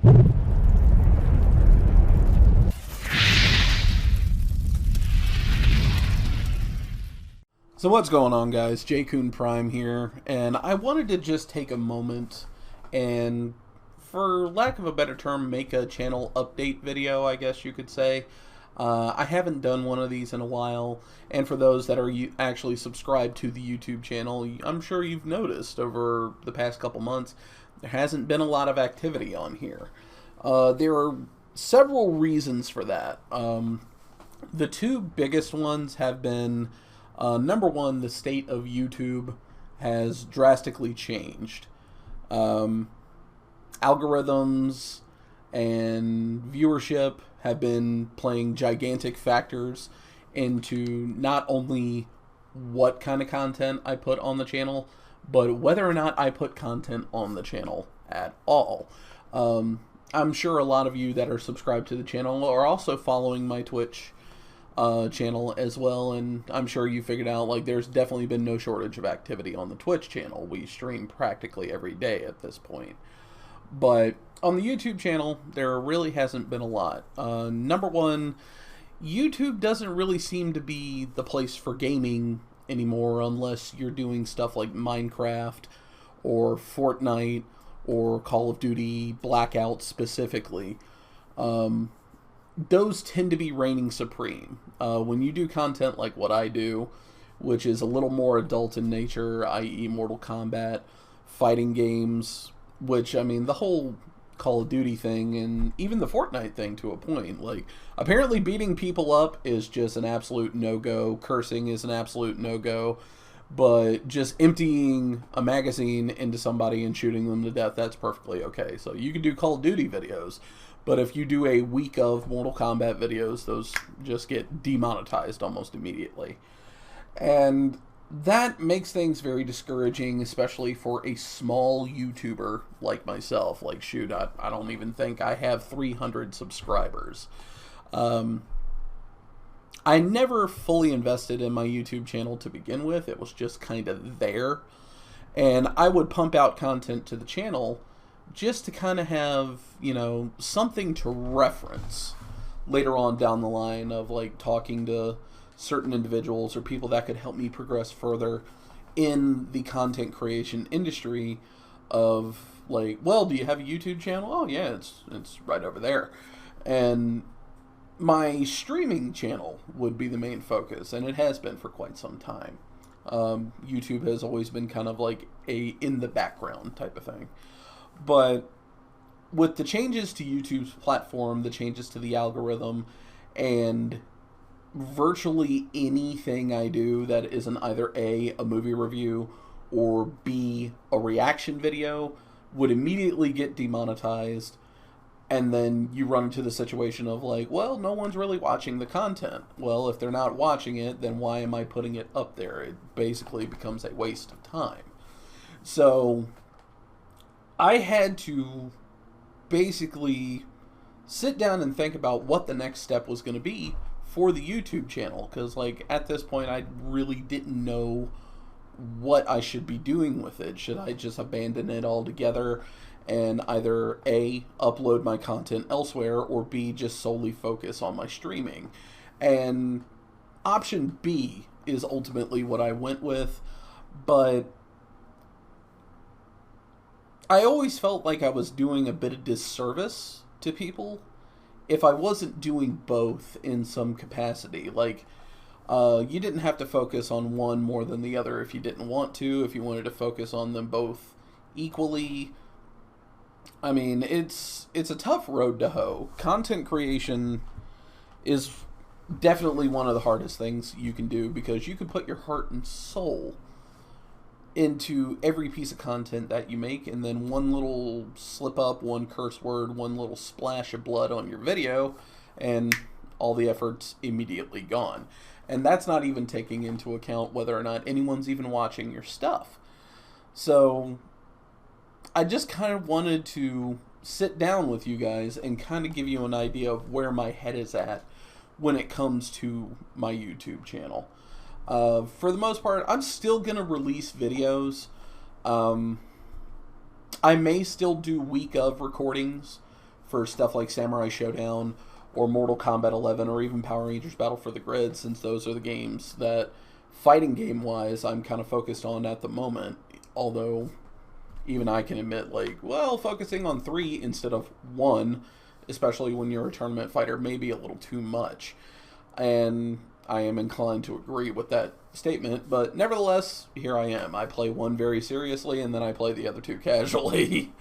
So what's going on, guys? Jkun Prime here, and I wanted to just take a moment and, for lack of a better term, make a channel update video, I guess you could say. I haven't done one of these in a while, and for those that are actually subscribed to the YouTube channel, I'm sure you've noticed over the past couple months, there hasn't been a lot of activity on here. There are several reasons for that. The two biggest ones have been, number one, the state of YouTube has drastically changed. Algorithms and viewership have been playing gigantic factors into not only what kind of content I put on the channel, but whether or not I put content on the channel at all. I'm sure a lot of you that are subscribed to the channel are also following my Twitch channel as well, and I'm sure you figured out, like, there's definitely been no shortage of activity on the Twitch channel. We stream practically every day at this point. But on the YouTube channel, there really hasn't been a lot. Number one, YouTube doesn't really seem to be the place for gaming anymore unless you're doing stuff like Minecraft or Fortnite or Call of Duty Blackout specifically. Those tend to be reigning supreme. When you do content like what I do, which is a little more adult in nature, i.e. Mortal Kombat, fighting games, which, I mean, the whole Call of Duty thing and even the Fortnite thing to a point, like, apparently beating people up is just an absolute no-go, cursing is an absolute no-go, but just emptying a magazine into somebody and shooting them to death, that's perfectly okay. So you can do Call of Duty videos, but if you do a week of Mortal Kombat videos, those just get demonetized almost immediately. And that makes things very discouraging, especially for a small YouTuber like myself. Like, shoot, I don't even think I have 300 subscribers. I never fully invested in my YouTube channel to begin with. It was just kind of there. And I would pump out content to the channel just to kind of have, you know, something to reference later on down the line of, like, talking to certain individuals or people that could help me progress further in the content creation industry of, like, well, do you have a YouTube channel? Oh yeah, it's right over there. And my streaming channel would be the main focus, and it has been for quite some time. YouTube has always been kind of like a in the background type of thing. But with the changes to YouTube's platform, the changes to the algorithm, and virtually anything I do that isn't either A, a movie review, or B, a reaction video, would immediately get demonetized. And then you run into the situation of, like, well, no one's really watching the content. Well, if they're not watching it, then why am I putting it up there? It basically becomes a waste of time. So I had to basically sit down and think about what the next step was going to be for the YouTube channel, because, like, at this point I really didn't know what I should be doing with it. Should I just abandon it altogether and either A, upload my content elsewhere, or B, just solely focus on my streaming? And option B is ultimately what I went with, but I always felt like I was doing a bit of disservice to people if I wasn't doing both in some capacity. Like, you didn't have to focus on one more than the other if you didn't want to. If you wanted to focus on them both equally, I mean, it's a tough road to hoe. Content creation is definitely one of the hardest things you can do, because you can put your heart and soul into every piece of content that you make, and then one little slip up, one curse word, one little splash of blood on your video, and all the effort's immediately gone. And that's not even taking into account whether or not anyone's even watching your stuff. So I just kind of wanted to sit down with you guys and kind of give you an idea of where my head is at when it comes to my YouTube channel. For the most part, I'm still going to release videos. I may still do week of recordings for stuff like Samurai Showdown or Mortal Kombat 11 or even Power Rangers Battle for the Grid, since those are the games that, fighting game-wise, I'm kind of focused on at the moment. Although, even I can admit, like, well, focusing on 3 instead of 1, especially when you're a tournament fighter, may be a little too much. And I am inclined to agree with that statement, but nevertheless, here I am. I play 1 very seriously, and then I play the other 2 casually.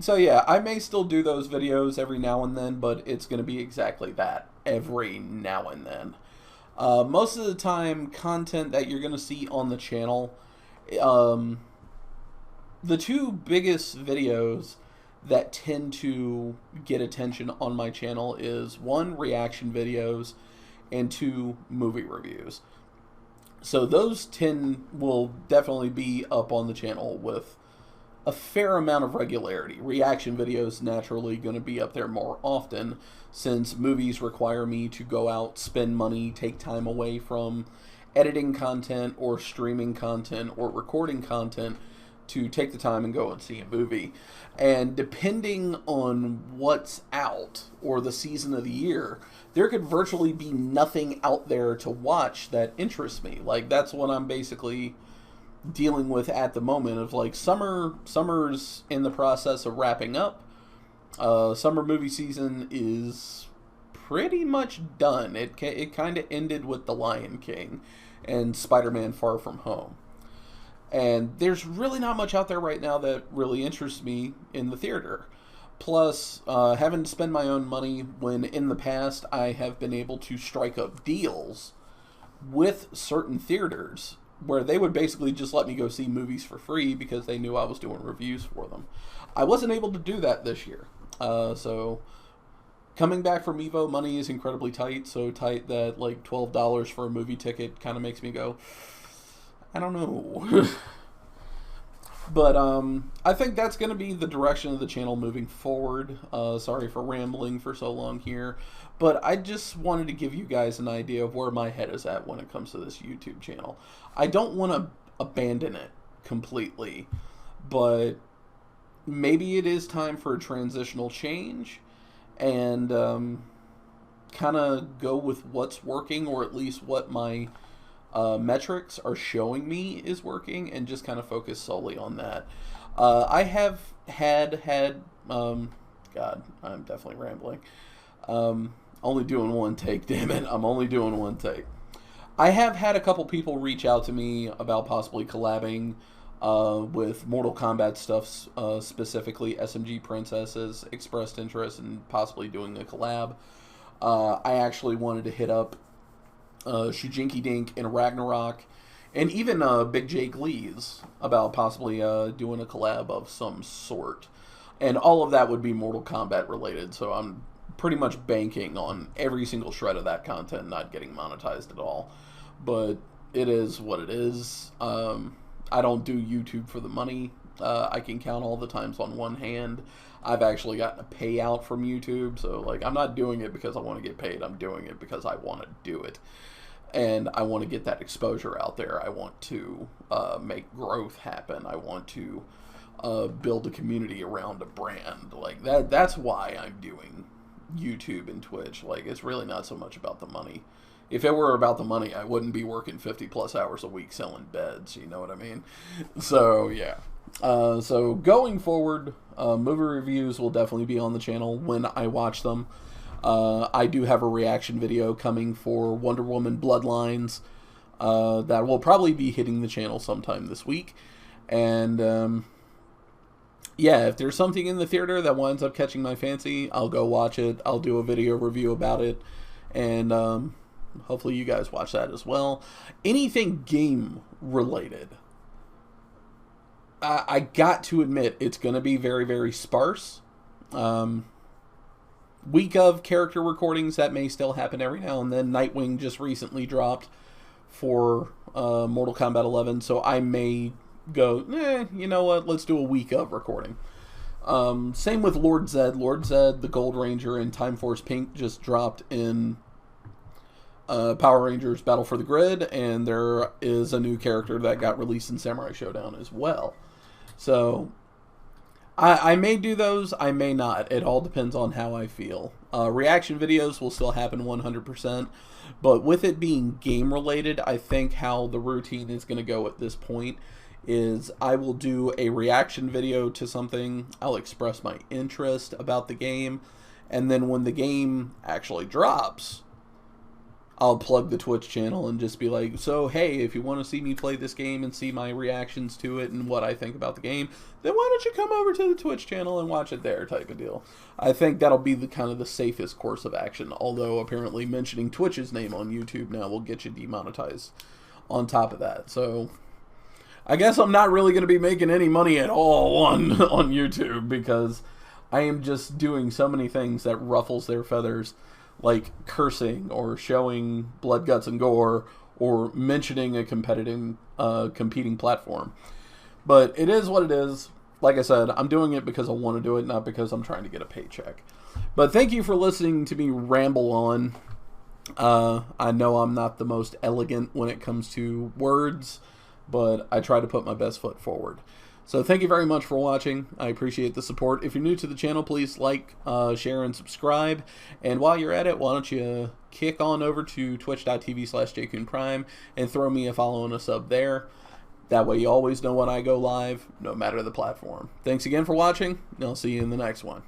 So yeah, I may still do those videos every now and then, but it's going to be exactly that, every now and then. Most of the time, content that you're going to see on the channel, the 2 biggest videos that tend to get attention on my channel is 1, reaction videos, and 2, movie reviews. So those 10 will definitely be up on the channel with a fair amount of regularity. Reaction videos naturally going to be up there more often, since movies require me to go out, spend money, take time away from editing content or streaming content or recording content to take the time and go and see a movie. And depending on what's out or the season of the year, there could virtually be nothing out there to watch that interests me. Like, that's what I'm basically dealing with at the moment, of like summer's in the process of wrapping up. Summer movie season is pretty much done. It kind of ended with The Lion King and Spider-Man Far From Home. And there's really not much out there right now that really interests me in the theater. Plus, having to spend my own money when in the past I have been able to strike up deals with certain theaters where they would basically just let me go see movies for free because they knew I was doing reviews for them. I wasn't able to do that this year. So coming back from Evo, money is incredibly tight. So tight that like $12 for a movie ticket kind of makes me go, I don't know. But I think that's going to be the direction of the channel moving forward. Sorry for rambling for so long here. But I just wanted to give you guys an idea of where my head is at when it comes to this YouTube channel. I don't want to abandon it completely, but maybe it is time for a transitional change and kind of go with what's working, or at least what my metrics are showing me is working, and just kind of focus solely on that. I have had God, I'm definitely rambling. Only doing one take, damn it. I'm only doing one take. I have had a couple people reach out to me about possibly collabing with Mortal Kombat stuff, specifically SMG Princesses, expressed interest in possibly doing a collab. I actually wanted to hit up Shujinky Dink and Ragnarok, and even Big J Glees about possibly doing a collab of some sort. And all of that would be Mortal Kombat related, so I'm pretty much banking on every single shred of that content not getting monetized at all. But it is what it is. I don't do YouTube for the money. I can count all the times on one hand I've actually gotten a payout from YouTube. So, like, I'm not doing it because I want to get paid. I'm doing it because I want to do it. And I want to get that exposure out there. I want to make growth happen. I want to build a community around a brand. Like, that's why I'm doing YouTube and Twitch. Like, it's really not so much about the money. If it were about the money, I wouldn't be working 50 plus hours a week selling beds, you know what I mean? So, yeah. So, going forward, movie reviews will definitely be on the channel when I watch them. I do have a reaction video coming for Wonder Woman Bloodlines that will probably be hitting the channel sometime this week. And, yeah, if there's something in the theater that winds up catching my fancy, I'll go watch it. I'll do a video review about it. And, hopefully you guys watch that as well. Anything game related, I got to admit, it's going to be very, very sparse. Week of character recordings, that may still happen every now and then. Nightwing just recently dropped for Mortal Kombat 11, so I may go, you know what, let's do a week of recording. Same with Lord Zed. Lord Zed, the Gold Ranger, and Time Force Pink just dropped in Power Rangers Battle for the Grid, and there is a new character that got released in Samurai Showdown as well. So I may do those, I may not. It all depends on how I feel. Reaction videos will still happen 100%, but with it being game related, I think how the routine is going to go at this point is I will do a reaction video to something, I'll express my interest about the game, and then when the game actually drops, I'll plug the Twitch channel and just be like, so hey, if you want to see me play this game and see my reactions to it and what I think about the game, then why don't you come over to the Twitch channel and watch it there, type of deal. I think that'll be the kind of the safest course of action, although apparently mentioning Twitch's name on YouTube now will get you demonetized on top of that. So I guess I'm not really going to be making any money at all on YouTube, because I am just doing so many things that ruffles their feathers, like cursing or showing blood, guts, and gore, or mentioning a competing platform. But it is what it is. Like I said, I'm doing it because I want to do it, not because I'm trying to get a paycheck. But thank you for listening to me ramble on. I know I'm not the most elegant when it comes to words, but I try to put my best foot forward. So thank you very much for watching. I appreciate the support. If you're new to the channel, please like, share, and subscribe. And while you're at it, why don't you kick on over to twitch.tv/JkunPrime and throw me a follow and a sub there. That way you always know when I go live, no matter the platform. Thanks again for watching, and I'll see you in the next one.